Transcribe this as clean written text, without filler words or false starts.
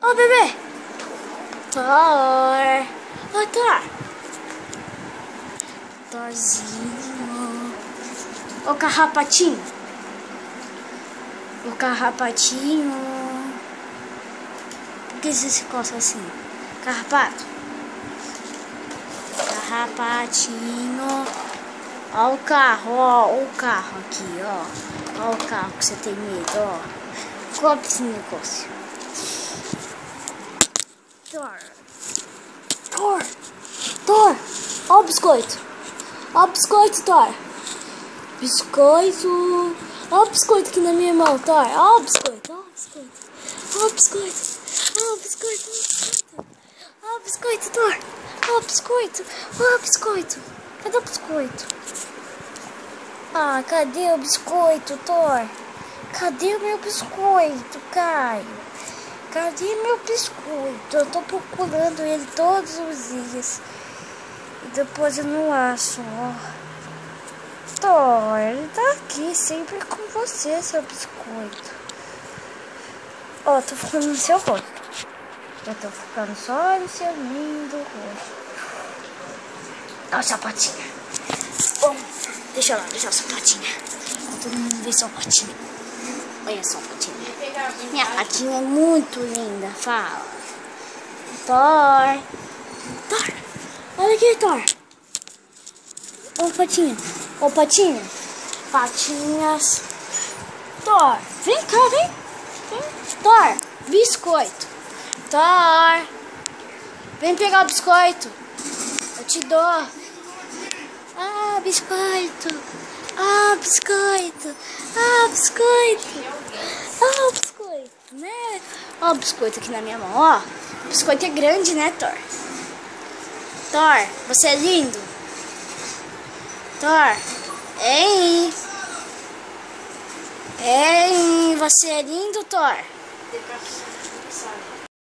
Ó, bebê. Thor. Ó, Thor. Thorzinho. Ó, carrapatinho. O carrapatinho. Por que você se coça assim? Carrapato. Carrapatinho. Ó o carro, ó. O carro aqui, ó. Ó o carro que você tem medo, ó. Cobre esse negócio. Thor. Thor. Thor. Ó o biscoito. Ó o biscoito, Thor. Biscoito. Ó o biscoito aqui na minha mão, Thor. Ó o biscoito. Ó o biscoito. Ó o biscoito. Ó o biscoito. Ó o biscoito, Thor. Ó o biscoito. Ó o biscoito. Cadê o biscoito? Ah, cadê o biscoito, Thor? Cadê o meu biscoito, Caio? Cadê meu biscoito? Eu tô procurando ele todos os dias. E depois eu não acho, ó. Thor, ele tá aqui sempre com você, seu biscoito. Ó, tô ficando no seu rosto. Eu tô ficando só no seu lindo rosto. Olha o sapatinho. Bom, deixa lá, deixa o sapatinho. Todo mundo vê sua patinha. Olha só a patinha. Minha patinha é muito linda, fala. Thor. Thor, olha aqui, Thor. Ô, patinha. Ô, patinha. Patinhas. Thor, vem cá, vem. Thor, biscoito. Thor, vem pegar o biscoito. Eu te dou. Ah, biscoito. Ah, biscoito. Ah, biscoito. Ah, biscoito, né? Ó o biscoito aqui na minha mão, ó. O biscoito é grande, né, Thor? Thor, você é lindo. Thor, ei. Ei, você é lindo, Thor.